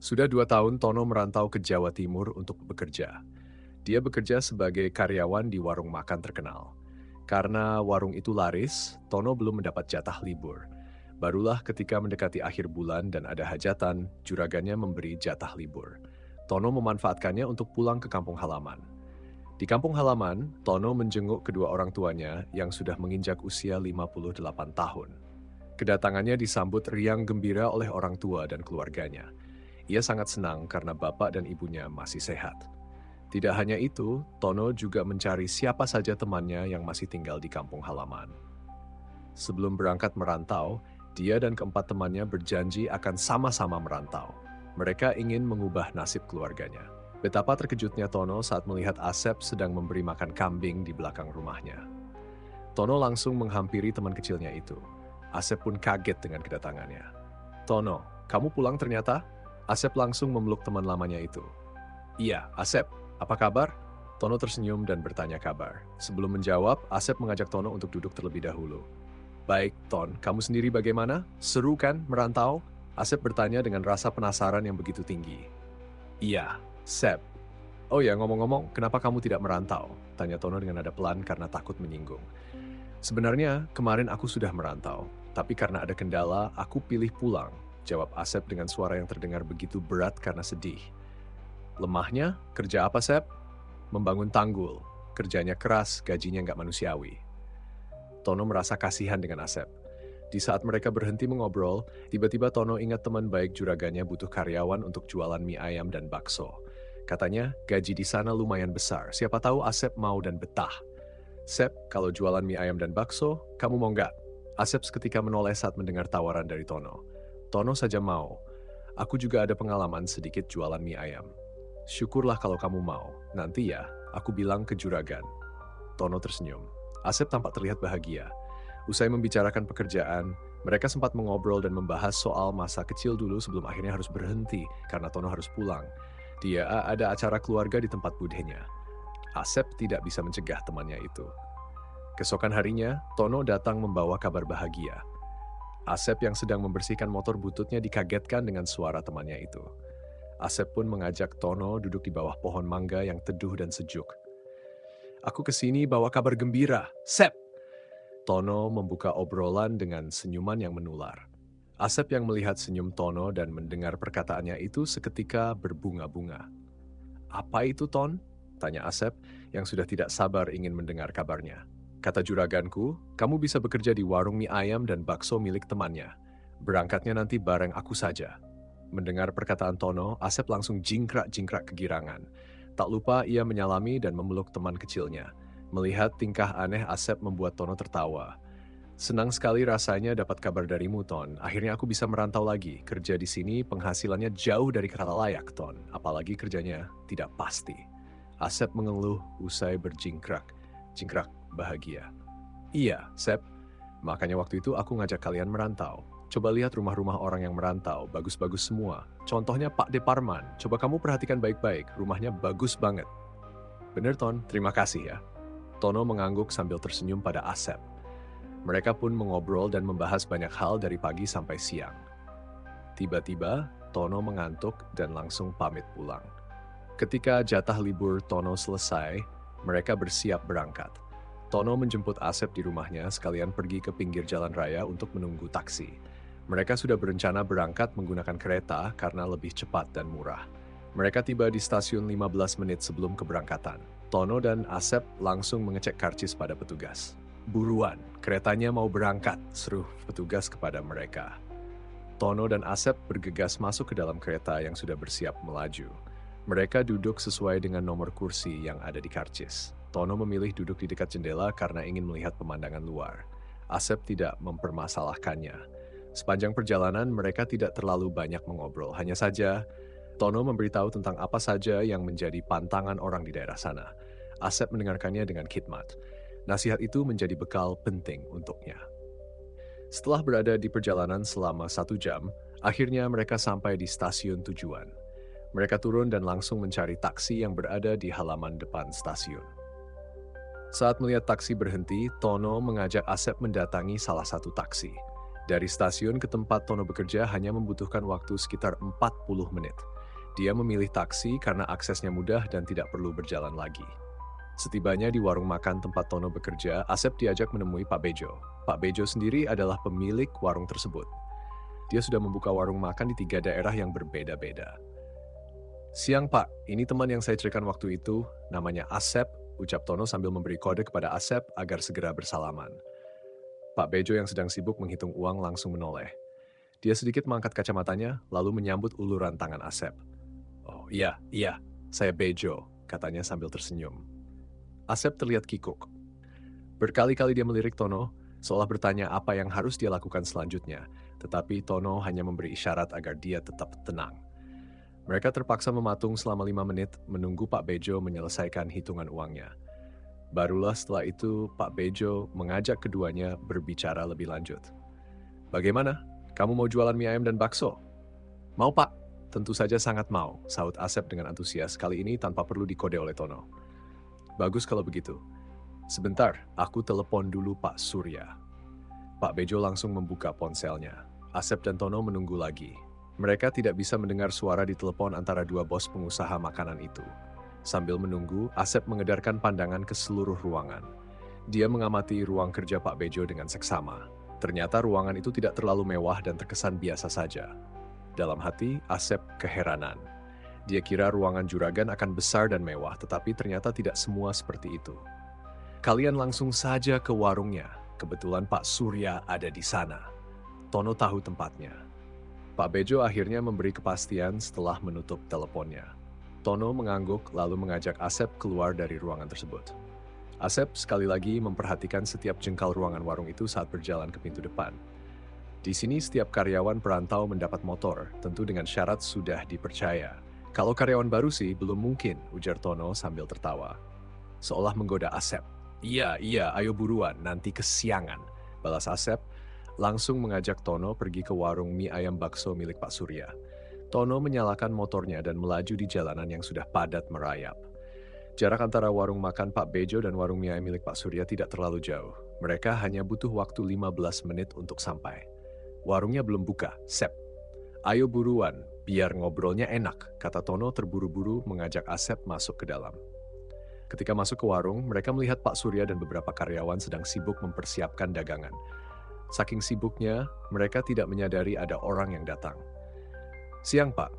Sudah 2 tahun Tono merantau ke Jawa Timur untuk bekerja. Dia bekerja sebagai karyawan di warung makan terkenal. Karena warung itu laris, Tono belum mendapat jatah libur. Barulah ketika mendekati akhir bulan dan ada hajatan, juragannya memberi jatah libur. Tono memanfaatkannya untuk pulang ke kampung halaman. Di kampung halaman, Tono menjenguk kedua orang tuanya yang sudah menginjak usia 58 tahun. Kedatangannya disambut riang gembira oleh orang tua dan keluarganya. Ia sangat senang karena bapak dan ibunya masih sehat. Tidak hanya itu, Tono juga mencari siapa saja temannya yang masih tinggal di kampung halaman. Sebelum berangkat merantau, dia dan keempat temannya berjanji akan sama-sama merantau. Mereka ingin mengubah nasib keluarganya. Betapa terkejutnya Tono saat melihat Asep sedang memberi makan kambing di belakang rumahnya. Tono langsung menghampiri teman kecilnya itu. Asep pun kaget dengan kedatangannya. "Tono, kamu pulang ternyata?" Asep langsung memeluk teman lamanya itu. "Iya, Asep, apa kabar?" Tono tersenyum dan bertanya kabar. Sebelum menjawab, Asep mengajak Tono untuk duduk terlebih dahulu. "Baik, Ton, kamu sendiri bagaimana? Seru kan merantau?" Asep bertanya dengan rasa penasaran yang begitu tinggi. "Iya, Sep. Oh ya, ngomong-ngomong, kenapa kamu tidak merantau?" Tanya Tono dengan nada pelan karena takut menyinggung. "Sebenarnya, kemarin aku sudah merantau, tapi karena ada kendala, aku pilih pulang," jawab Asep dengan suara yang terdengar begitu berat karena sedih. "Lemahnya, kerja apa, Sep?" "Membangun tanggul. Kerjanya keras, gajinya nggak manusiawi." Tono merasa kasihan dengan Asep. Di saat mereka berhenti mengobrol, tiba-tiba Tono ingat teman baik juragannya butuh karyawan untuk jualan mie ayam dan bakso. Katanya, gaji di sana lumayan besar, siapa tahu Asep mau dan betah. "Sep, kalau jualan mie ayam dan bakso, kamu mau nggak?" Asep seketika menoleh saat mendengar tawaran dari Tono. Tono saja mau. "Aku juga ada pengalaman sedikit jualan mie ayam." "Syukurlah kalau kamu mau. Nanti ya, aku bilang ke juragan." Tono tersenyum. Asep tampak terlihat bahagia. Usai membicarakan pekerjaan, mereka sempat mengobrol dan membahas soal masa kecil dulu sebelum akhirnya harus berhenti karena Tono harus pulang. Dia ada acara keluarga di tempat budenya. Asep tidak bisa mencegah temannya itu. Keesokan harinya, Tono datang membawa kabar bahagia. Asep yang sedang membersihkan motor bututnya dikagetkan dengan suara temannya itu. Asep pun mengajak Tono duduk di bawah pohon mangga yang teduh dan sejuk. "Aku kesini bawa kabar gembira, Sep!" Tono membuka obrolan dengan senyuman yang menular. Asep yang melihat senyum Tono dan mendengar perkataannya itu seketika berbunga-bunga. "Apa itu, Ton?" tanya Asep yang sudah tidak sabar ingin mendengar kabarnya. "Kata juraganku, kamu bisa bekerja di warung mie ayam dan bakso milik temannya. Berangkatnya nanti bareng aku saja." Mendengar perkataan Tono, Asep langsung jingkrak-jingkrak kegirangan. Tak lupa ia menyalami dan memeluk teman kecilnya. Melihat tingkah aneh Asep membuat Tono tertawa. "Senang sekali rasanya dapat kabar darimu, Ton. Akhirnya aku bisa merantau lagi. Kerja di sini penghasilannya jauh dari kata layak, Ton. Apalagi kerjanya tidak pasti." Asep mengeluh usai berjingkrak. Jingkrak bahagia. "Iya, Sep. Makanya waktu itu aku ngajak kalian merantau. Coba lihat rumah-rumah orang yang merantau, bagus-bagus semua. Contohnya Pak Deparman. Coba kamu perhatikan baik-baik, rumahnya bagus banget." "Bener, Ton. Terima kasih ya." Tono mengangguk sambil tersenyum pada Asep. Mereka pun mengobrol dan membahas banyak hal dari pagi sampai siang. Tiba-tiba, Tono mengantuk dan langsung pamit pulang. Ketika jatah libur Tono selesai, mereka bersiap berangkat. Tono menjemput Asep di rumahnya sekalian pergi ke pinggir jalan raya untuk menunggu taksi. Mereka sudah berencana berangkat menggunakan kereta karena lebih cepat dan murah. Mereka tiba di stasiun 15 menit sebelum keberangkatan. Tono dan Asep langsung mengecek karcis pada petugas. "Buruan, keretanya mau berangkat," seru petugas kepada mereka. Tono dan Asep bergegas masuk ke dalam kereta yang sudah bersiap melaju. Mereka duduk sesuai dengan nomor kursi yang ada di karcis. Tono memilih duduk di dekat jendela karena ingin melihat pemandangan luar. Asep tidak mempermasalahkannya. Sepanjang perjalanan mereka tidak terlalu banyak mengobrol, hanya saja Tono memberitahu tentang apa saja yang menjadi pantangan orang di daerah sana. Asep mendengarkannya dengan khidmat. Nasihat itu menjadi bekal penting untuknya. Setelah berada di perjalanan selama 1 jam, akhirnya mereka sampai di stasiun tujuan. Mereka turun dan langsung mencari taksi yang berada di halaman depan stasiun. Saat melihat taksi berhenti, Tono mengajak Asep mendatangi salah satu taksi. Dari stasiun ke tempat Tono bekerja hanya membutuhkan waktu sekitar 40 menit. Dia memilih taksi karena aksesnya mudah dan tidak perlu berjalan lagi. Setibanya di warung makan tempat Tono bekerja, Asep diajak menemui Pak Bejo. Pak Bejo sendiri adalah pemilik warung tersebut. Dia sudah membuka warung makan di 3 daerah yang berbeda-beda. "Siang Pak, ini teman yang saya ceritakan waktu itu, namanya Asep," ucap Tono sambil memberi kode kepada Asep agar segera bersalaman. Pak Bejo yang sedang sibuk menghitung uang langsung menoleh. Dia sedikit mengangkat kacamatanya, lalu menyambut uluran tangan Asep. "Oh iya, saya Bejo," katanya sambil tersenyum. Asep terlihat kikuk. Berkali-kali dia melirik Tono, seolah bertanya apa yang harus dia lakukan selanjutnya, tetapi Tono hanya memberi isyarat agar dia tetap tenang. Mereka terpaksa mematung selama 5 menit menunggu Pak Bejo menyelesaikan hitungan uangnya. Barulah setelah itu Pak Bejo mengajak keduanya berbicara lebih lanjut. "Bagaimana? Kamu mau jualan mie ayam dan bakso?" "Mau Pak, tentu saja sangat mau," sahut Asep dengan antusias kali ini tanpa perlu dikode oleh Tono. "Bagus kalau begitu. Sebentar, aku telepon dulu Pak Surya." Pak Bejo langsung membuka ponselnya. Asep dan Tono menunggu lagi. Mereka tidak bisa mendengar suara di telepon antara dua bos pengusaha makanan itu. Sambil menunggu, Asep mengedarkan pandangan ke seluruh ruangan. Dia mengamati ruang kerja Pak Bejo dengan seksama. Ternyata ruangan itu tidak terlalu mewah dan terkesan biasa saja. Dalam hati, Asep keheranan. Dia kira ruangan juragan akan besar dan mewah, tetapi ternyata tidak semua seperti itu. "Kalian langsung saja ke warungnya. Kebetulan Pak Surya ada di sana." Tono tahu tempatnya. Pak Bejo akhirnya memberi kepastian setelah menutup teleponnya. Tono mengangguk lalu mengajak Asep keluar dari ruangan tersebut. Asep sekali lagi memperhatikan setiap jengkal ruangan warung itu saat berjalan ke pintu depan. Di sini setiap karyawan perantau mendapat motor, tentu dengan syarat sudah dipercaya. "Kalau karyawan baru sih belum mungkin," ujar Tono sambil tertawa. Seolah menggoda Asep. Iya, ayo buruan, nanti kesiangan," balas Asep, langsung mengajak Tono pergi ke warung mie ayam bakso milik Pak Surya. Tono menyalakan motornya dan melaju di jalanan yang sudah padat merayap. Jarak antara warung makan Pak Bejo dan warung mie ayam milik Pak Surya tidak terlalu jauh. Mereka hanya butuh waktu 15 menit untuk sampai. "Warungnya belum buka, Sep. Ayo buruan, biar ngobrolnya enak," kata Tono terburu-buru mengajak Asep masuk ke dalam. Ketika masuk ke warung, mereka melihat Pak Surya dan beberapa karyawan sedang sibuk mempersiapkan dagangan. Saking sibuknya, mereka tidak menyadari ada orang yang datang. "Siang Pak,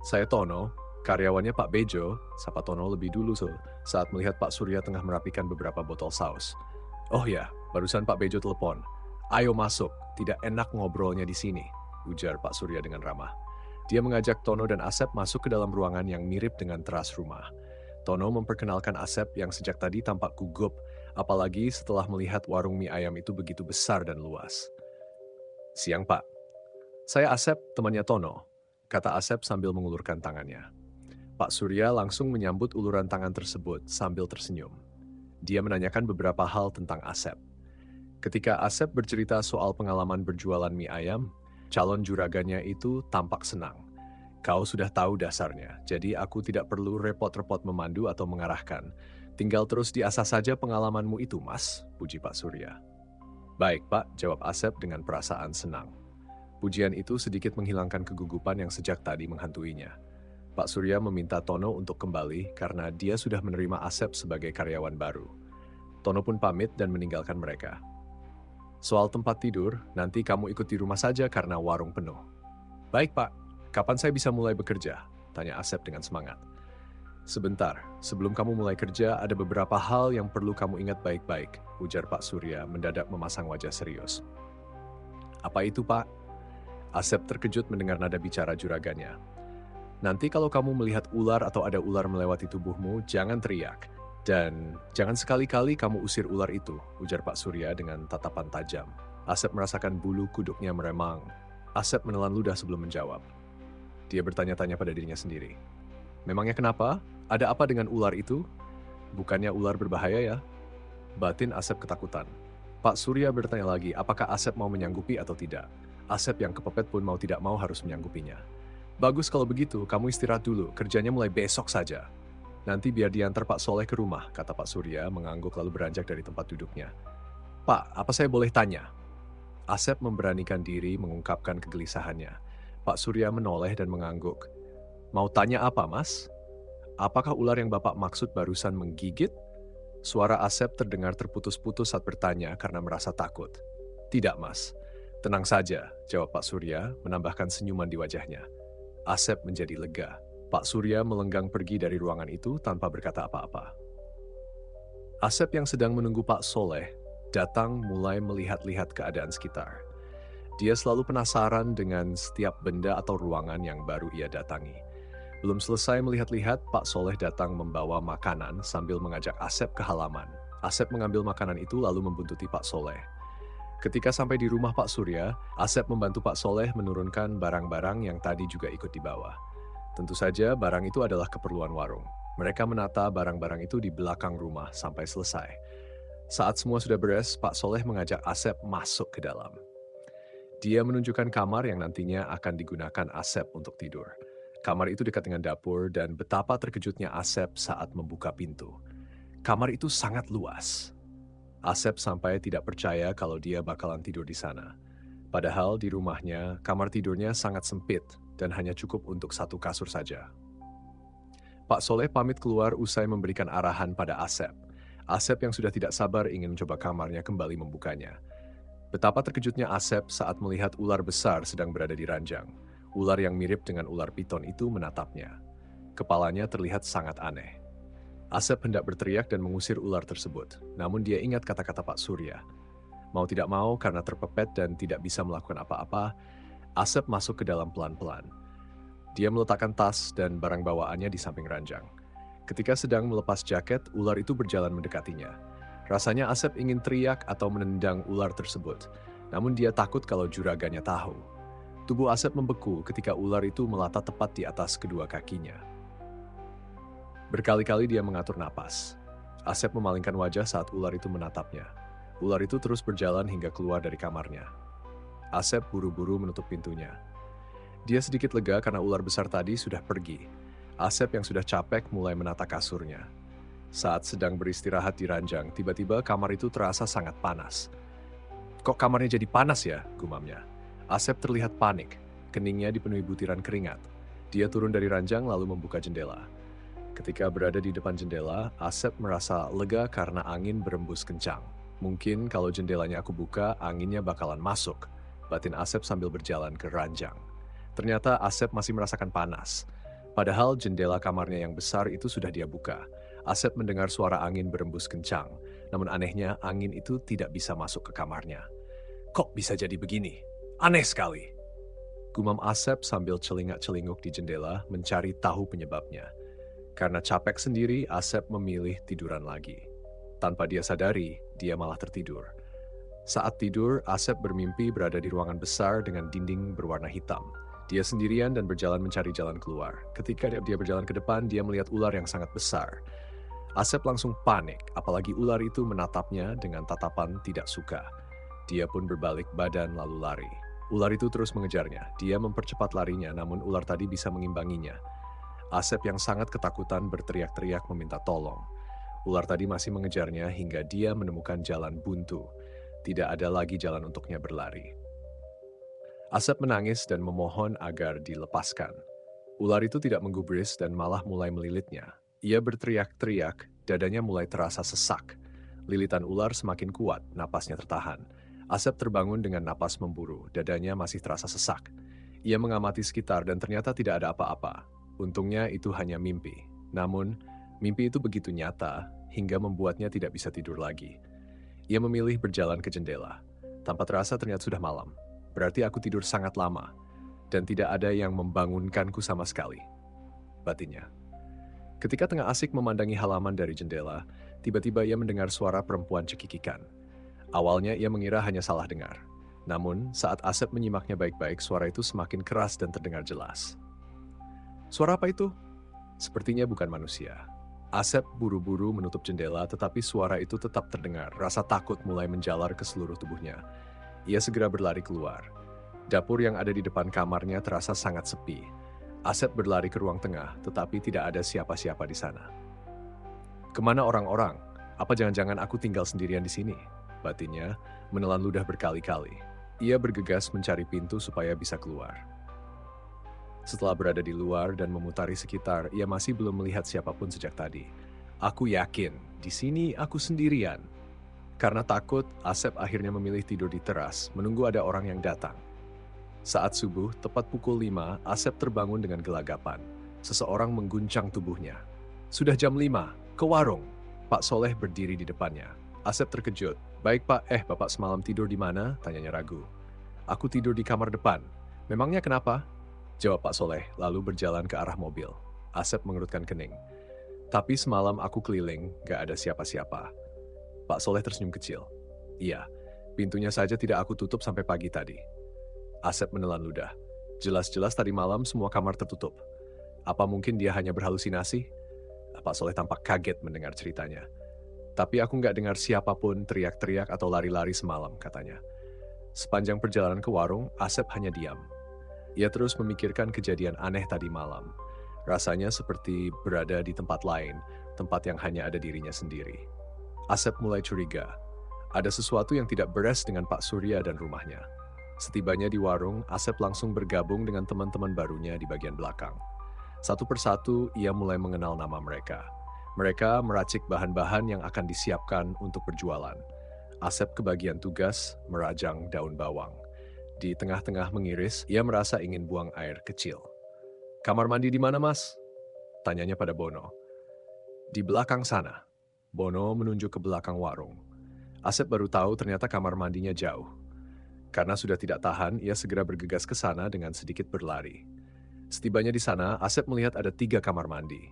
saya Tono, karyawannya Pak Bejo," sapa Tono lebih dulu saat melihat Pak Surya tengah merapikan beberapa botol saus. "Oh ya, barusan Pak Bejo telepon. Ayo masuk, tidak enak ngobrolnya di sini," ujar Pak Surya dengan ramah. Dia mengajak Tono dan Asep masuk ke dalam ruangan yang mirip dengan teras rumah. Tono memperkenalkan Asep yang sejak tadi tampak gugup, apalagi setelah melihat warung mie ayam itu begitu besar dan luas. "Siang Pak, saya Asep, temannya Tono," kata Asep sambil mengulurkan tangannya. Pak Surya langsung menyambut uluran tangan tersebut sambil tersenyum. Dia menanyakan beberapa hal tentang Asep. Ketika Asep bercerita soal pengalaman berjualan mie ayam, calon juragannya itu tampak senang. "Kau sudah tahu dasarnya, jadi aku tidak perlu repot-repot memandu atau mengarahkan. Tinggal terus diasah saja pengalamanmu itu, Mas," puji Pak Surya. "Baik, Pak," jawab Asep dengan perasaan senang. Pujian itu sedikit menghilangkan kegugupan yang sejak tadi menghantuinya. Pak Surya meminta Tono untuk kembali karena dia sudah menerima Asep sebagai karyawan baru. Tono pun pamit dan meninggalkan mereka. "Soal tempat tidur, nanti kamu ikut di rumah saja karena warung penuh." "Baik, Pak. Kapan saya bisa mulai bekerja?" tanya Asep dengan semangat. "Sebentar, sebelum kamu mulai kerja ada beberapa hal yang perlu kamu ingat baik-baik," ujar Pak Surya mendadak memasang wajah serius. "Apa itu, Pak?" Asep terkejut mendengar nada bicara juragannya. "Nanti kalau kamu melihat ular atau ada ular melewati tubuhmu, jangan teriak. Dan jangan sekali-kali kamu usir ular itu," ujar Pak Surya dengan tatapan tajam. Asep merasakan bulu kuduknya meremang. Asep menelan ludah sebelum menjawab. Dia bertanya-tanya pada dirinya sendiri. "Memangnya kenapa? Ada apa dengan ular itu? Bukannya ular berbahaya ya?" Batin Asep ketakutan. Pak Surya bertanya lagi apakah Asep mau menyanggupi atau tidak. Asep yang kepepet pun mau tidak mau harus menyanggupinya. "Bagus kalau begitu, kamu istirahat dulu, kerjanya mulai besok saja. Nanti biar diantar Pak Soleh ke rumah," kata Pak Surya mengangguk lalu beranjak dari tempat duduknya. "Pak, apa saya boleh tanya?" Asep memberanikan diri mengungkapkan kegelisahannya. Pak Surya menoleh dan mengangguk. Mau tanya apa, Mas? Apakah ular yang Bapak maksud barusan menggigit? Suara Asep terdengar terputus-putus saat bertanya karena merasa takut. Tidak, Mas. Tenang saja, jawab Pak Surya, menambahkan senyuman di wajahnya. Asep menjadi lega. Pak Surya melenggang pergi dari ruangan itu tanpa berkata apa-apa. Asep yang sedang menunggu Pak Soleh datang mulai melihat-lihat keadaan sekitar. Dia selalu penasaran dengan setiap benda atau ruangan yang baru ia datangi. Belum selesai melihat-lihat, Pak Soleh datang membawa makanan sambil mengajak Asep ke halaman. Asep mengambil makanan itu lalu membuntuti Pak Soleh. Ketika sampai di rumah Pak Surya, Asep membantu Pak Soleh menurunkan barang-barang yang tadi juga ikut dibawa. Tentu saja barang itu adalah keperluan warung. Mereka menata barang-barang itu di belakang rumah sampai selesai. Saat semua sudah beres, Pak Soleh mengajak Asep masuk ke dalam. Dia menunjukkan kamar yang nantinya akan digunakan Asep untuk tidur. Kamar itu dekat dengan dapur dan betapa terkejutnya Asep saat membuka pintu. Kamar itu sangat luas. Asep sampai tidak percaya kalau dia bakalan tidur di sana. Padahal di rumahnya, kamar tidurnya sangat sempit dan hanya cukup untuk satu kasur saja. Pak Soleh pamit keluar usai memberikan arahan pada Asep. Asep yang sudah tidak sabar ingin mencoba kamarnya kembali membukanya. Betapa terkejutnya Asep saat melihat ular besar sedang berada di ranjang. Ular yang mirip dengan ular piton itu menatapnya. Kepalanya terlihat sangat aneh. Asep hendak berteriak dan mengusir ular tersebut, namun dia ingat kata-kata Pak Surya. Mau tidak mau, karena terpepet dan tidak bisa melakukan apa-apa, Asep masuk ke dalam pelan-pelan. Dia meletakkan tas dan barang bawaannya di samping ranjang. Ketika sedang melepas jaket, ular itu berjalan mendekatinya. Rasanya Asep ingin teriak atau menendang ular tersebut, namun dia takut kalau juraganya tahu. Tubuh Asep membeku ketika ular itu melata tepat di atas kedua kakinya. Berkali-kali dia mengatur napas. Asep memalingkan wajah saat ular itu menatapnya. Ular itu terus berjalan hingga keluar dari kamarnya. Asep buru-buru menutup pintunya. Dia sedikit lega karena ular besar tadi sudah pergi. Asep yang sudah capek mulai menata kasurnya. Saat sedang beristirahat di ranjang, tiba-tiba kamar itu terasa sangat panas. Kok kamarnya jadi panas ya? Gumamnya. Asep terlihat panik. Keningnya dipenuhi butiran keringat. Dia turun dari ranjang lalu membuka jendela. Ketika berada di depan jendela, Asep merasa lega karena angin berembus kencang. Mungkin kalau jendelanya aku buka, anginnya bakalan masuk. Batin Asep sambil berjalan ke ranjang. Ternyata Asep masih merasakan panas. Padahal jendela kamarnya yang besar itu sudah dia buka. Asep mendengar suara angin berembus kencang. Namun anehnya, angin itu tidak bisa masuk ke kamarnya. Kok bisa jadi begini? Aneh sekali. Gumam Asep sambil celingak-celinguk di jendela mencari tahu penyebabnya. Karena capek sendiri, Asep memilih tiduran lagi. Tanpa dia sadari, dia malah tertidur. Saat tidur, Asep bermimpi berada di ruangan besar dengan dinding berwarna hitam. Dia sendirian dan berjalan mencari jalan keluar. Ketika dia berjalan ke depan, dia melihat ular yang sangat besar. Asep langsung panik, apalagi ular itu menatapnya dengan tatapan tidak suka. Dia pun berbalik badan lalu lari. Ular itu terus mengejarnya. Dia mempercepat larinya, namun ular tadi bisa mengimbanginya. Asep yang sangat ketakutan berteriak-teriak meminta tolong. Ular tadi masih mengejarnya hingga dia menemukan jalan buntu. Tidak ada lagi jalan untuknya berlari. Asep menangis dan memohon agar dilepaskan. Ular itu tidak menggubris dan malah mulai melilitnya. Ia berteriak-teriak, dadanya mulai terasa sesak. Lilitan ular semakin kuat, napasnya tertahan. Asep terbangun dengan napas memburu, dadanya masih terasa sesak. Ia mengamati sekitar dan ternyata tidak ada apa-apa. Untungnya itu hanya mimpi. Namun, mimpi itu begitu nyata hingga membuatnya tidak bisa tidur lagi. Ia memilih berjalan ke jendela. Tanpa terasa ternyata sudah malam. Berarti aku tidur sangat lama dan tidak ada yang membangunkanku sama sekali. Batinnya. Ketika tengah asik memandangi halaman dari jendela, tiba-tiba ia mendengar suara perempuan cekikikan. Awalnya ia mengira hanya salah dengar. Namun, saat Asep menyimaknya baik-baik, suara itu semakin keras dan terdengar jelas. Suara apa itu? Sepertinya bukan manusia. Asep buru-buru menutup jendela, tetapi suara itu tetap terdengar. Rasa takut mulai menjalar ke seluruh tubuhnya. Ia segera berlari keluar. Dapur yang ada di depan kamarnya terasa sangat sepi. Asep berlari ke ruang tengah, tetapi tidak ada siapa-siapa di sana. Kemana orang-orang? Apa jangan-jangan aku tinggal sendirian di sini? Batinnya menelan ludah berkali-kali. Ia bergegas mencari pintu supaya bisa keluar. Setelah berada di luar dan memutari sekitar, ia masih belum melihat siapapun sejak tadi. Aku yakin, di sini aku sendirian. Karena takut, Asep akhirnya memilih tidur di teras, menunggu ada orang yang datang. Saat subuh, tepat pukul 5, Asep terbangun dengan gelagapan. Seseorang mengguncang tubuhnya. Sudah jam 5, ke warung. Pak Soleh berdiri di depannya. Asep terkejut. Baik pak, bapak semalam tidur di mana? Tanyanya ragu. Aku tidur di kamar depan. Memangnya kenapa? Jawab Pak Soleh, lalu berjalan ke arah mobil. Asep mengerutkan kening. Tapi semalam aku keliling, gak ada siapa-siapa. Pak Soleh tersenyum kecil. Iya, pintunya saja tidak aku tutup sampai pagi tadi. Asep menelan ludah. Jelas-jelas tadi malam semua kamar tertutup. Apa mungkin dia hanya berhalusinasi? Pak Soleh tampak kaget mendengar ceritanya. Tapi aku nggak dengar siapapun teriak-teriak atau lari-lari semalam, katanya. Sepanjang perjalanan ke warung, Asep hanya diam. Ia terus memikirkan kejadian aneh tadi malam. Rasanya seperti berada di tempat lain, tempat yang hanya ada dirinya sendiri. Asep mulai curiga. Ada sesuatu yang tidak beres dengan Pak Surya dan rumahnya. Setibanya di warung, Asep langsung bergabung dengan teman-teman barunya di bagian belakang. Satu persatu, ia mulai mengenal nama mereka. Mereka meracik bahan-bahan yang akan disiapkan untuk berjualan. Asep kebagian tugas merajang daun bawang. Di tengah-tengah mengiris, ia merasa ingin buang air kecil. Kamar mandi di mana, Mas? Tanyanya pada Bono. Di belakang sana. Bono menunjuk ke belakang warung. Asep baru tahu ternyata kamar mandinya jauh. Karena sudah tidak tahan, ia segera bergegas ke sana dengan sedikit berlari. Setibanya di sana, Asep melihat ada 3 kamar mandi.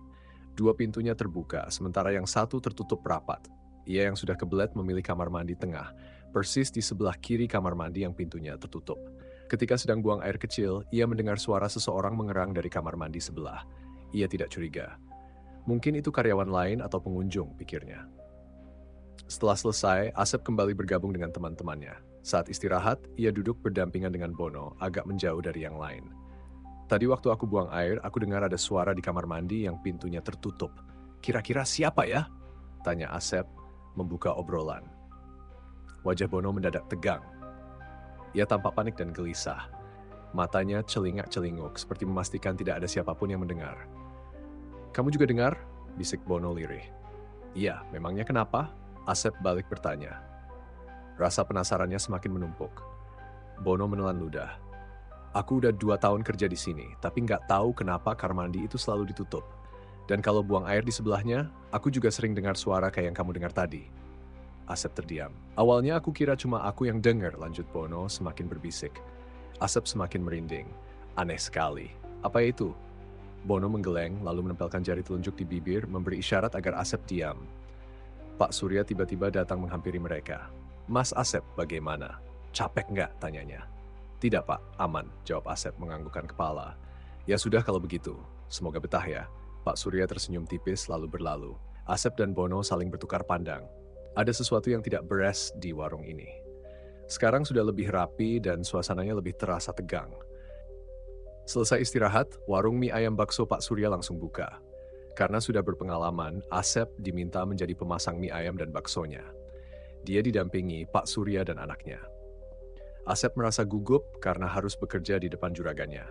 2 pintunya terbuka, sementara yang satu tertutup rapat. Ia yang sudah kebelet memilih kamar mandi tengah, persis di sebelah kiri kamar mandi yang pintunya tertutup. Ketika sedang buang air kecil, ia mendengar suara seseorang mengerang dari kamar mandi sebelah. Ia tidak curiga. Mungkin itu karyawan lain atau pengunjung, pikirnya. Setelah selesai, Asep kembali bergabung dengan teman-temannya. Saat istirahat, ia duduk berdampingan dengan Bono, agak menjauh dari yang lain. Tadi waktu aku buang air, aku dengar ada suara di kamar mandi yang pintunya tertutup. Kira-kira siapa ya? Tanya Asep, membuka obrolan. Wajah Bono mendadak tegang. Ia tampak panik dan gelisah. Matanya celingak-celinguk, seperti memastikan tidak ada siapapun yang mendengar. Kamu juga dengar? Bisik Bono lirih. Iya, memangnya kenapa? Asep balik bertanya. Rasa penasarannya semakin menumpuk. Bono menelan ludah. Aku udah 2 tahun kerja di sini, tapi nggak tahu kenapa kamar mandi itu selalu ditutup. Dan kalau buang air di sebelahnya, aku juga sering dengar suara kayak yang kamu dengar tadi. Asep terdiam. Awalnya aku kira cuma aku yang dengar, lanjut Bono semakin berbisik. Asep semakin merinding. Aneh sekali. Apa itu? Bono menggeleng, lalu menempelkan jari telunjuk di bibir, memberi isyarat agar Asep diam. Pak Surya tiba-tiba datang menghampiri mereka. Mas Asep, bagaimana? Capek nggak? Tanyanya. Tidak pak, aman, jawab Asep menganggukkan kepala. Ya sudah kalau begitu, semoga betah ya. Pak Surya tersenyum tipis lalu berlalu. Asep dan Bono saling bertukar pandang. Ada sesuatu yang tidak beres di warung ini. Sekarang sudah lebih rapi dan suasananya lebih terasa tegang. Selesai istirahat, warung mie ayam bakso Pak Surya langsung buka. Karena sudah berpengalaman, Asep diminta menjadi pemasang mie ayam dan baksonya. Dia didampingi Pak Surya dan anaknya. Asep merasa gugup karena harus bekerja di depan juragannya.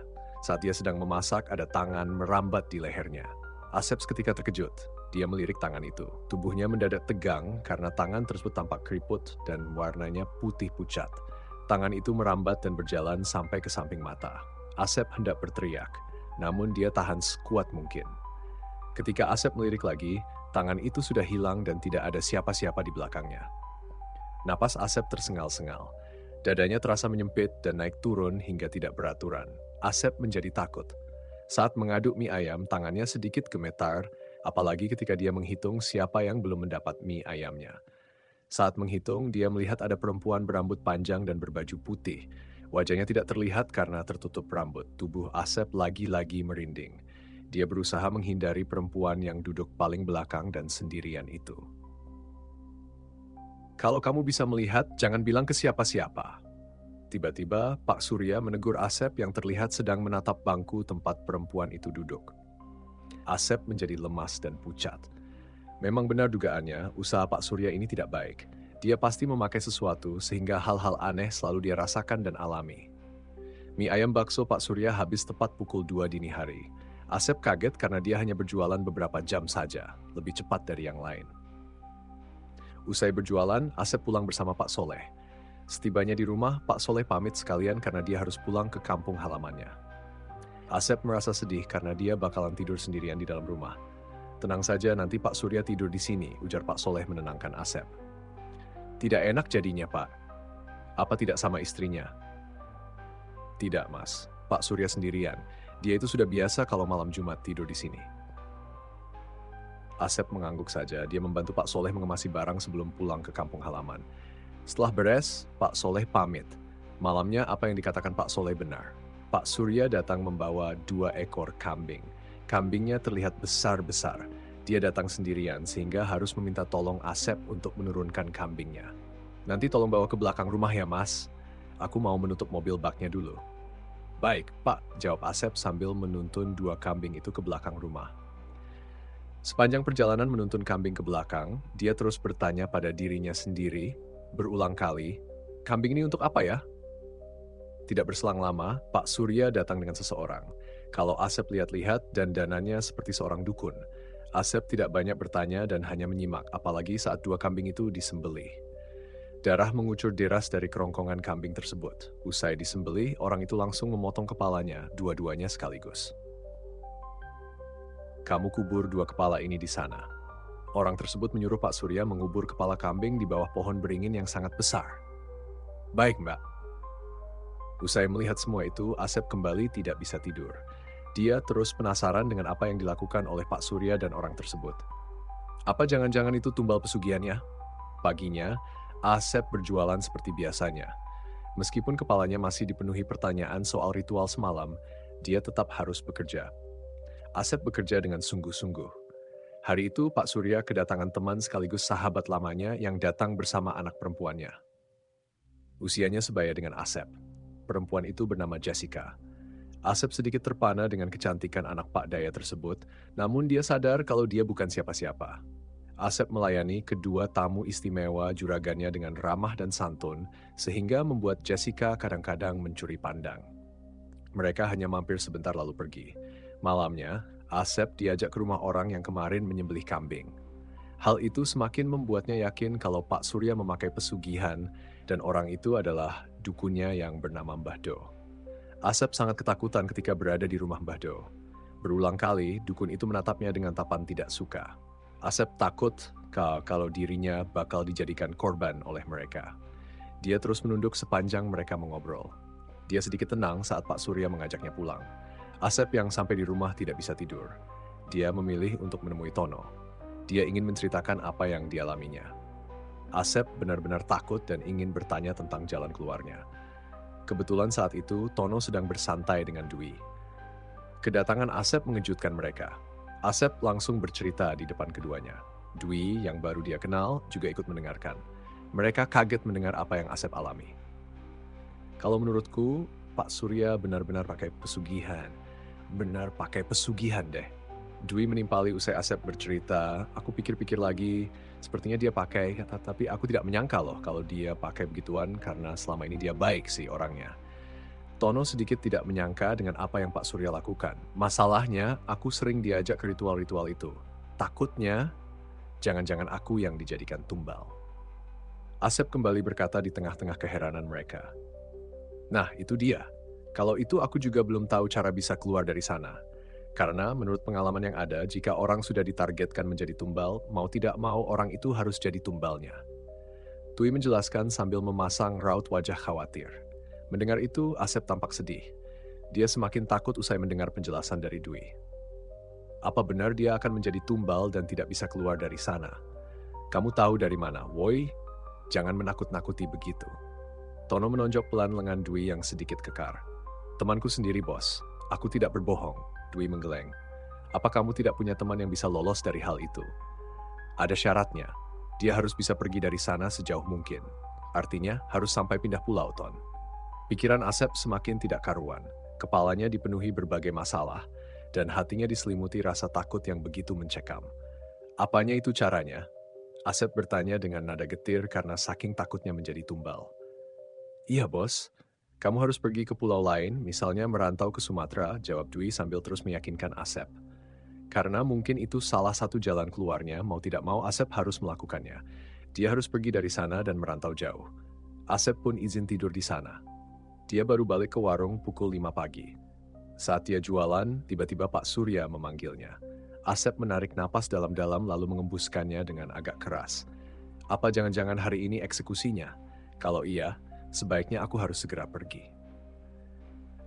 Saat dia sedang memasak, ada tangan merambat di lehernya. Asep seketika terkejut. Dia melirik tangan itu. Tubuhnya mendadak tegang karena tangan tersebut tampak keriput dan warnanya putih pucat. Tangan itu merambat dan berjalan sampai ke samping mata. Asep hendak berteriak, namun dia tahan sekuat mungkin. Ketika Asep melirik lagi, tangan itu sudah hilang dan tidak ada siapa-siapa di belakangnya. Napas Asep tersengal-sengal. Dadanya terasa menyempit dan naik turun hingga tidak beraturan. Asep menjadi takut. Saat mengaduk mie ayam, tangannya sedikit gemetar, apalagi ketika dia menghitung siapa yang belum mendapat mie ayamnya. Saat menghitung, dia melihat ada perempuan berambut panjang dan berbaju putih. Wajahnya tidak terlihat karena tertutup rambut. Tubuh Asep lagi-lagi merinding. Dia berusaha menghindari perempuan yang duduk paling belakang dan sendirian itu. Kalau kamu bisa melihat, jangan bilang ke siapa-siapa. Tiba-tiba, Pak Surya menegur Asep yang terlihat sedang menatap bangku tempat perempuan itu duduk. Asep menjadi lemas dan pucat. Memang benar dugaannya, usaha Pak Surya ini tidak baik. Dia pasti memakai sesuatu sehingga hal-hal aneh selalu dia rasakan dan alami. Mie ayam bakso Pak Surya habis tepat pukul 2 dini hari. Asep kaget karena dia hanya berjualan beberapa jam saja, lebih cepat dari yang lain. Usai berjualan, Asep pulang bersama Pak Soleh. Setibanya di rumah, Pak Soleh pamit sekalian karena dia harus pulang ke kampung halamannya. Asep merasa sedih karena dia bakalan tidur sendirian di dalam rumah. Tenang saja, nanti Pak Surya tidur di sini, ujar Pak Soleh menenangkan Asep. Tidak enak jadinya, Pak. Apa tidak sama istrinya? Tidak, Mas. Pak Surya sendirian. Dia itu sudah biasa kalau malam Jumat tidur di sini. Asep mengangguk saja. Dia membantu Pak Soleh mengemasi barang sebelum pulang ke kampung halaman. Setelah beres, Pak Soleh pamit. Malamnya apa yang dikatakan Pak Soleh benar. Pak Surya datang membawa 2 ekor kambing. Kambingnya terlihat besar-besar. Dia datang sendirian sehingga harus meminta tolong Asep untuk menurunkan kambingnya. Nanti tolong bawa ke belakang rumah ya, Mas. Aku mau menutup mobil baknya dulu. Baik, Pak, jawab Asep sambil menuntun 2 kambing itu ke belakang rumah. Sepanjang perjalanan menuntun kambing ke belakang, dia terus bertanya pada dirinya sendiri, berulang kali, kambing ini untuk apa ya? Tidak berselang lama, Pak Surya datang dengan seseorang. Kalau Asep lihat-lihat dan dananya seperti seorang dukun. Asep tidak banyak bertanya dan hanya menyimak, apalagi saat 2 kambing itu disembelih. Darah mengucur deras dari kerongkongan kambing tersebut. Usai disembelih, orang itu langsung memotong kepalanya, dua-duanya sekaligus. Kamu kubur 2 kepala ini di sana. Orang tersebut menyuruh Pak Surya mengubur kepala kambing di bawah pohon beringin yang sangat besar. Baik, Mbak. Usai melihat semua itu, Asep kembali tidak bisa tidur. Dia terus penasaran dengan apa yang dilakukan oleh Pak Surya dan orang tersebut. Apa jangan-jangan itu tumbal pesugihannya? Paginya, Asep berjualan seperti biasanya. Meskipun kepalanya masih dipenuhi pertanyaan soal ritual semalam, dia tetap harus bekerja. Asep bekerja dengan sungguh-sungguh. Hari itu Pak Surya kedatangan teman sekaligus sahabat lamanya yang datang bersama anak perempuannya. Usianya sebaya dengan Asep. Perempuan itu bernama Jessica. Asep sedikit terpana dengan kecantikan anak Pak Daya tersebut, namun dia sadar kalau dia bukan siapa-siapa. Asep melayani kedua tamu istimewa juragannya dengan ramah dan santun, sehingga membuat Jessica kadang-kadang mencuri pandang. Mereka hanya mampir sebentar lalu pergi. Malamnya, Asep diajak ke rumah orang yang kemarin menyembelih kambing. Hal itu semakin membuatnya yakin kalau Pak Surya memakai pesugihan dan orang itu adalah dukunnya yang bernama Mbah Do. Asep sangat ketakutan ketika berada di rumah Mbah Do. Berulang kali, dukun itu menatapnya dengan tapan tidak suka. Asep takut kalau dirinya bakal dijadikan korban oleh mereka. Dia terus menunduk sepanjang mereka mengobrol. Dia sedikit tenang saat Pak Surya mengajaknya pulang. Asep yang sampai di rumah tidak bisa tidur. Dia memilih untuk menemui Tono. Dia ingin menceritakan apa yang dialaminya. Asep benar-benar takut dan ingin bertanya tentang jalan keluarnya. Kebetulan saat itu Tono sedang bersantai dengan Dwi. Kedatangan Asep mengejutkan mereka. Asep langsung bercerita di depan keduanya. Dwi yang baru dia kenal juga ikut mendengarkan. Mereka kaget mendengar apa yang Asep alami. Kalau menurutku, Pak Surya benar-benar pakai pesugihan. Benar pakai pesugihan deh. Dwi menimpali usai Asep bercerita. Aku pikir-pikir lagi, sepertinya dia pakai, tapi aku tidak menyangka loh kalau dia pakai begituan karena selama ini dia baik sih orangnya. Tono sedikit tidak menyangka dengan apa yang Pak Surya lakukan. Masalahnya, aku sering diajak ke ritual-ritual itu. Takutnya, jangan-jangan aku yang dijadikan tumbal. Asep kembali berkata di tengah-tengah keheranan mereka. Nah, itu dia. Kalau itu aku juga belum tahu cara bisa keluar dari sana. Karena menurut pengalaman yang ada, jika orang sudah ditargetkan menjadi tumbal, mau tidak mau orang itu harus jadi tumbalnya. Dwi menjelaskan sambil memasang raut wajah khawatir. Mendengar itu, Asep tampak sedih. Dia semakin takut usai mendengar penjelasan dari Dwi. Apa benar dia akan menjadi tumbal dan tidak bisa keluar dari sana? Kamu tahu dari mana, woi? Jangan menakut-nakuti begitu. Tono menonjok pelan lengan Dwi yang sedikit kekar. Temanku sendiri, bos. Aku tidak berbohong. Dwi menggeleng. Apa kamu tidak punya teman yang bisa lolos dari hal itu? Ada syaratnya. Dia harus bisa pergi dari sana sejauh mungkin. Artinya, harus sampai pindah pulau, Ton. Pikiran Asep semakin tidak karuan. Kepalanya dipenuhi berbagai masalah, dan hatinya diselimuti rasa takut yang begitu mencekam. Apanya itu caranya? Asep bertanya dengan nada getir karena saking takutnya menjadi tumbal. Iya, bos. Kamu harus pergi ke pulau lain, misalnya merantau ke Sumatera, jawab Dwi sambil terus meyakinkan Asep. Karena mungkin itu salah satu jalan keluarnya, mau tidak mau Asep harus melakukannya. Dia harus pergi dari sana dan merantau jauh. Asep pun izin tidur di sana. Dia baru balik ke warung pukul 5 pagi. Saat dia jualan, tiba-tiba Pak Surya memanggilnya. Asep menarik napas dalam-dalam lalu mengembuskannya dengan agak keras. Apa jangan-jangan hari ini eksekusinya? Kalau iya, sebaiknya aku harus segera pergi.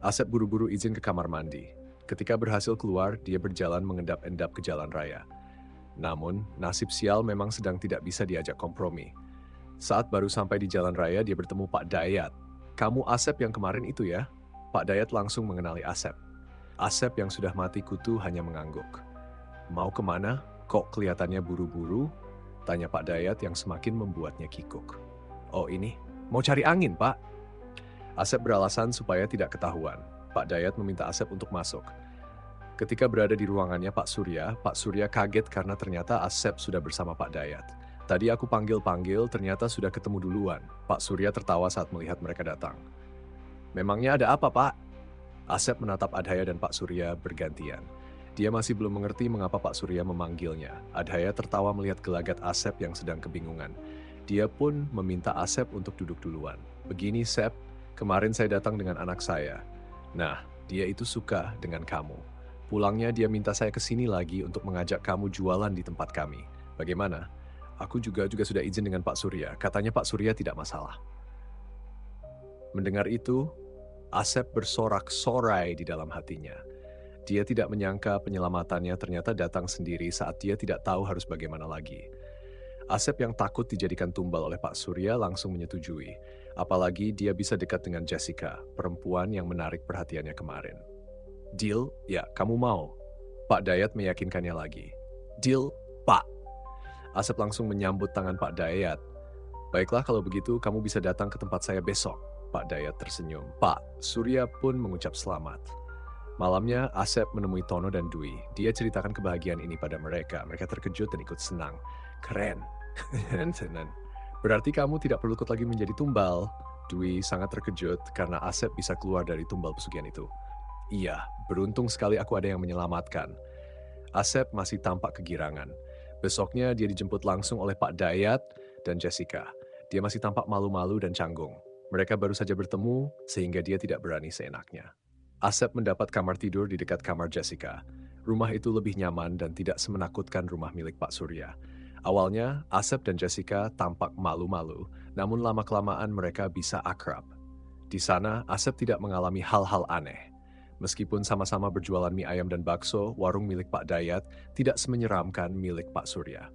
Asep buru-buru izin ke kamar mandi. Ketika berhasil keluar, dia berjalan mengendap-endap ke jalan raya. Namun, nasib sial memang sedang tidak bisa diajak kompromi. Saat baru sampai di jalan raya, dia bertemu Pak Dayat. Kamu Asep yang kemarin itu ya? Pak Dayat langsung mengenali Asep. Asep yang sudah mati kutu hanya mengangguk. Mau kemana? Kok kelihatannya buru-buru? Tanya Pak Dayat yang semakin membuatnya kikuk. Oh ini, mau cari angin Pak. Asep beralasan supaya tidak ketahuan. Pak Dayat meminta Asep untuk masuk. Ketika berada di ruangannya Pak Surya kaget karena ternyata Asep sudah bersama Pak Dayat. Tadi aku panggil-panggil, ternyata sudah ketemu duluan. Pak Surya tertawa saat melihat mereka datang. Memangnya ada apa, Pak? Asep menatap Adhaya dan Pak Surya bergantian. Dia masih belum mengerti mengapa Pak Surya memanggilnya. Adhaya tertawa melihat gelagat Asep yang sedang kebingungan. Dia pun meminta Asep untuk duduk duluan. Begini, Sep, kemarin saya datang dengan anak saya. Nah, dia itu suka dengan kamu. Pulangnya dia minta saya ke sini lagi untuk mengajak kamu jualan di tempat kami. Bagaimana? Aku juga sudah izin dengan Pak Surya. Katanya Pak Surya tidak masalah. Mendengar itu, Asep bersorak-sorai di dalam hatinya. Dia tidak menyangka penyelamatannya ternyata datang sendiri saat dia tidak tahu harus bagaimana lagi. Asep yang takut dijadikan tumbal oleh Pak Surya langsung menyetujui. Apalagi dia bisa dekat dengan Jessica, perempuan yang menarik perhatiannya kemarin. Deal? Ya, kamu mau. Pak Dayat meyakinkannya lagi. Deal, Pak. Asep langsung menyambut tangan Pak Dayat. Baiklah kalau begitu kamu bisa datang ke tempat saya besok. Pak Dayat tersenyum. Pak Surya pun mengucap selamat. Malamnya Asep menemui Tono dan Dwi. Dia ceritakan kebahagiaan ini pada mereka. Mereka terkejut dan ikut senang. Keren. Berarti kamu tidak perlu ikut lagi menjadi tumbal. Dwi sangat terkejut karena Asep bisa keluar dari tumbal pesugihan itu. Iya, beruntung sekali aku ada yang menyelamatkan. Asep masih tampak kegirangan. Besoknya dia dijemput langsung oleh Pak Dayat dan Jessica. Dia masih tampak malu-malu dan canggung. Mereka baru saja bertemu sehingga dia tidak berani seenaknya. Asep mendapat kamar tidur di dekat kamar Jessica. Rumah itu lebih nyaman dan tidak semenakutkan rumah milik Pak Surya. Awalnya, Asep dan Jessica tampak malu-malu, namun lama-kelamaan mereka bisa akrab. Di sana, Asep tidak mengalami hal-hal aneh. Meskipun sama-sama berjualan mie ayam dan bakso, warung milik Pak Dayat tidak semenyeramkan milik Pak Surya.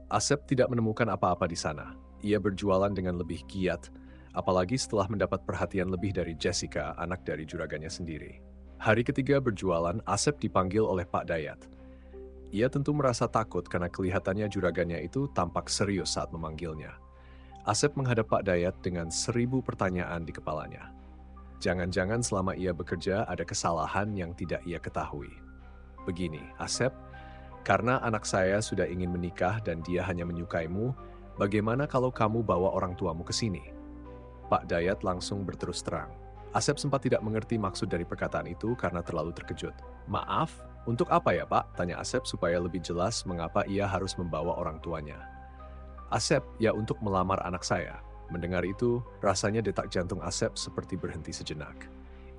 Asep tidak menemukan apa-apa di sana. Ia berjualan dengan lebih giat, apalagi setelah mendapat perhatian lebih dari Jessica, anak dari juragannya sendiri. Hari ketiga berjualan, Asep dipanggil oleh Pak Dayat. Ia tentu merasa takut karena kelihatannya juragannya itu tampak serius saat memanggilnya. Asep menghadap Pak Dayat dengan 1000 pertanyaan di kepalanya. Jangan-jangan selama ia bekerja ada kesalahan yang tidak ia ketahui. Begini, Asep, karena anak saya sudah ingin menikah dan dia hanya menyukaimu, bagaimana kalau kamu bawa orang tuamu ke sini? Pak Dayat langsung berterus terang. Asep sempat tidak mengerti maksud dari perkataan itu karena terlalu terkejut. Maaf, untuk apa ya Pak? Tanya Asep supaya lebih jelas mengapa ia harus membawa orang tuanya. Asep, ya untuk melamar anak saya. Mendengar itu, rasanya detak jantung Asep seperti berhenti sejenak.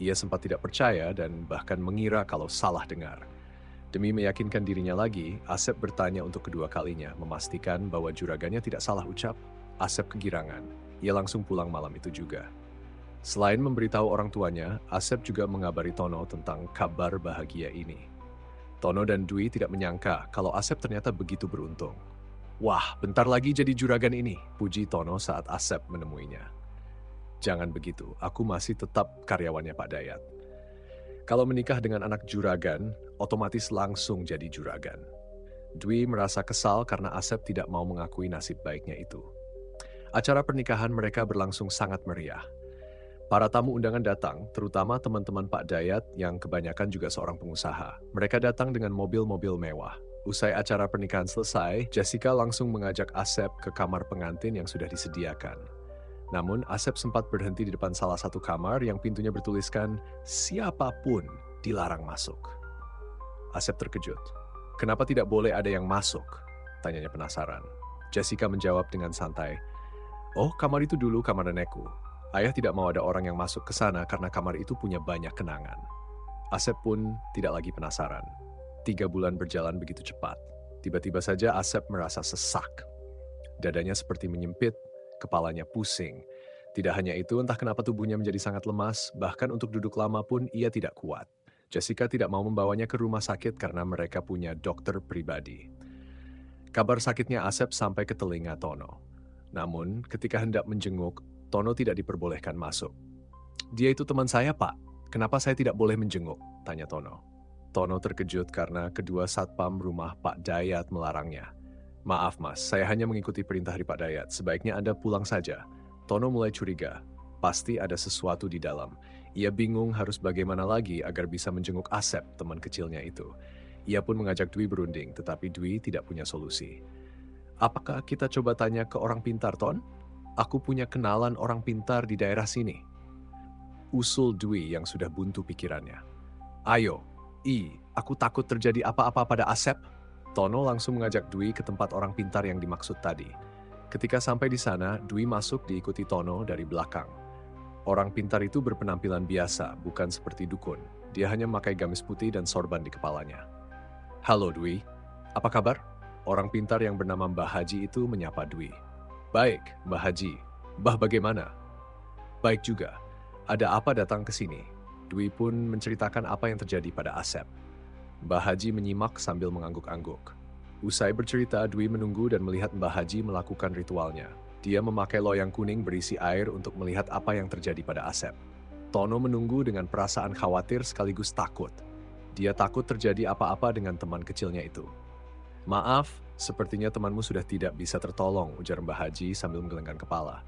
Ia sempat tidak percaya dan bahkan mengira kalau salah dengar. Demi meyakinkan dirinya lagi, Asep bertanya untuk kedua kalinya, memastikan bahwa juragannya tidak salah ucap. Asep kegirangan. Ia langsung pulang malam itu juga. Selain memberitahu orang tuanya, Asep juga mengabari Tono tentang kabar bahagia ini. Tono dan Dwi tidak menyangka kalau Asep ternyata begitu beruntung. Wah, bentar lagi jadi juragan ini, puji Tono saat Asep menemuinya. Jangan begitu, aku masih tetap karyawannya Pak Dayat. Kalau menikah dengan anak juragan, otomatis langsung jadi juragan. Dwi merasa kesal karena Asep tidak mau mengakui nasib baiknya itu. Acara pernikahan mereka berlangsung sangat meriah. Para tamu undangan datang, terutama teman-teman Pak Dayat yang kebanyakan juga seorang pengusaha. Mereka datang dengan mobil-mobil mewah. Usai acara pernikahan selesai, Jessica langsung mengajak Asep ke kamar pengantin yang sudah disediakan. Namun, Asep sempat berhenti di depan salah satu kamar yang pintunya bertuliskan, "Siapapun dilarang masuk." Asep terkejut. "Kenapa tidak boleh ada yang masuk?" tanyanya penasaran. Jessica menjawab dengan santai, "Oh, kamar itu dulu kamar nenekku. Ayah tidak mau ada orang yang masuk ke sana karena kamar itu punya banyak kenangan." Asep pun tidak lagi penasaran. 3 bulan berjalan begitu cepat. Tiba-tiba saja Asep merasa sesak. Dadanya seperti menyempit, kepalanya pusing. Tidak hanya itu, entah kenapa tubuhnya menjadi sangat lemas, bahkan untuk duduk lama pun ia tidak kuat. Jessica tidak mau membawanya ke rumah sakit karena mereka punya dokter pribadi. Kabar sakitnya Asep sampai ke telinga Tono. Namun, ketika hendak menjenguk, Tono tidak diperbolehkan masuk. "Dia itu teman saya, Pak. Kenapa saya tidak boleh menjenguk?" tanya Tono. Tono terkejut karena kedua satpam rumah Pak Dayat melarangnya. "Maaf mas, saya hanya mengikuti perintah dari Pak Dayat. Sebaiknya Anda pulang saja." Tono mulai curiga. Pasti ada sesuatu di dalam. Ia bingung harus bagaimana lagi agar bisa menjenguk Asep, teman kecilnya itu. Ia pun mengajak Dwi berunding, tetapi Dwi tidak punya solusi. "Apakah kita coba tanya ke orang pintar, Ton? Aku punya kenalan orang pintar di daerah sini." Usul Dwi yang sudah buntu pikirannya. "Ayo, aku takut terjadi apa-apa pada Asep." Tono langsung mengajak Dwi ke tempat orang pintar yang dimaksud tadi. Ketika sampai di sana, Dwi masuk diikuti Tono dari belakang. Orang pintar itu berpenampilan biasa, bukan seperti dukun. Dia hanya memakai gamis putih dan sorban di kepalanya. "Halo Dwi, apa kabar?" Orang pintar yang bernama Mbah Haji itu menyapa Dwi. "Baik, Mbah Haji. Mbah bagaimana?" "Baik juga. Ada apa datang ke sini?" Dwi pun menceritakan apa yang terjadi pada Asep. Mbah Haji menyimak sambil mengangguk-angguk. Usai bercerita, Dwi menunggu dan melihat Mbah Haji melakukan ritualnya. Dia memakai loyang kuning berisi air untuk melihat apa yang terjadi pada Asep. Tono menunggu dengan perasaan khawatir sekaligus takut. Dia takut terjadi apa-apa dengan teman kecilnya itu. "Maaf, sepertinya temanmu sudah tidak bisa tertolong," ujar Mbah Haji sambil menggelengkan kepala.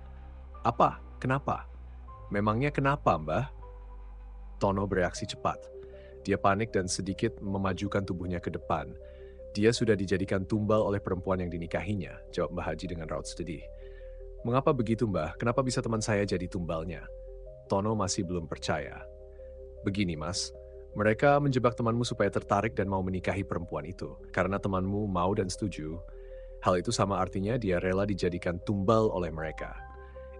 "Apa? Kenapa? Memangnya kenapa, Mbah?" Tono bereaksi cepat. Dia panik dan sedikit memajukan tubuhnya ke depan. "Dia sudah dijadikan tumbal oleh perempuan yang dinikahinya," jawab Mbah Haji dengan raut sedih. "Mengapa begitu, Mbah? Kenapa bisa teman saya jadi tumbalnya?" Tono masih belum percaya. "Begini, Mas. Mereka menjebak temanmu supaya tertarik dan mau menikahi perempuan itu. Karena temanmu mau dan setuju, hal itu sama artinya dia rela dijadikan tumbal oleh mereka.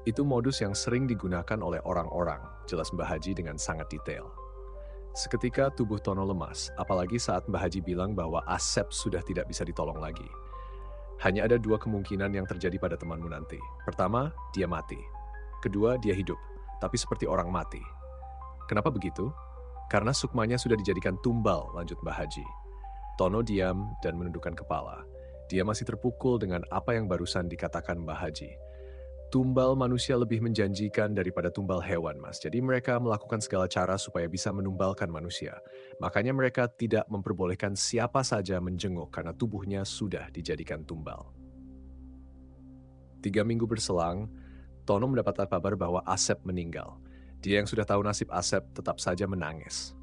Itu modus yang sering digunakan oleh orang-orang," jelas Mbah Haji dengan sangat detail. Seketika tubuh Tono lemas, apalagi saat Mbah Haji bilang bahwa Asep sudah tidak bisa ditolong lagi. Hanya ada 2 kemungkinan yang terjadi pada temanmu nanti. Pertama, dia mati. Kedua, dia hidup, tapi seperti orang mati. "Kenapa begitu?" "Karena sukmanya sudah dijadikan tumbal," lanjut Mbah Haji. Tono diam dan menundukkan kepala. Dia masih terpukul dengan apa yang barusan dikatakan Mbah Haji. Tumbal manusia lebih menjanjikan daripada tumbal hewan, Mas. Jadi mereka melakukan segala cara supaya bisa menumbalkan manusia. Makanya mereka tidak memperbolehkan siapa saja menjenguk karena tubuhnya sudah dijadikan tumbal. 3 minggu berselang, Tono mendapatkan kabar bahwa Asep meninggal. Dia yang sudah tahu nasib Asep tetap saja menangis.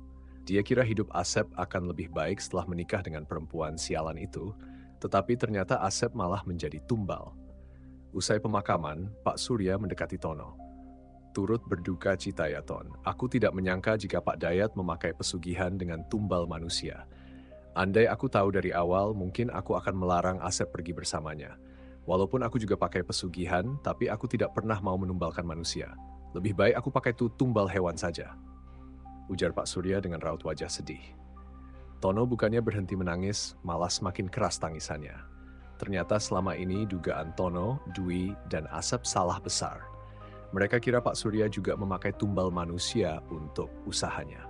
Dia kira hidup Asep akan lebih baik setelah menikah dengan perempuan sialan itu, tetapi ternyata Asep malah menjadi tumbal. Usai pemakaman, Pak Surya mendekati Tono. "Turut berduka cita ya, Ton. Aku tidak menyangka jika Pak Dayat memakai pesugihan dengan tumbal manusia. Andai aku tahu dari awal, mungkin aku akan melarang Asep pergi bersamanya. Walaupun aku juga pakai pesugihan, tapi aku tidak pernah mau menumbalkan manusia. Lebih baik aku pakai tumbal hewan saja," ujar Pak Surya dengan raut wajah sedih. Tono bukannya berhenti menangis, malah semakin keras tangisannya. Ternyata selama ini dugaan Tono, Dwi, dan Asep salah besar. Mereka kira Pak Surya juga memakai tumbal manusia untuk usahanya.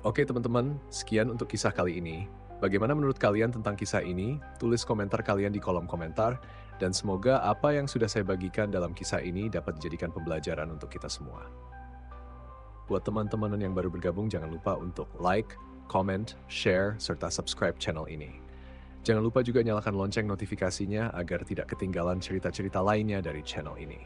Oke teman-teman, sekian untuk kisah kali ini. Bagaimana menurut kalian tentang kisah ini? Tulis komentar kalian di kolom komentar. Dan semoga apa yang sudah saya bagikan dalam kisah ini dapat dijadikan pembelajaran untuk kita semua. Buat teman-teman yang baru bergabung, jangan lupa untuk like, comment, share, serta subscribe channel ini. Jangan lupa juga nyalakan lonceng notifikasinya agar tidak ketinggalan cerita-cerita lainnya dari channel ini.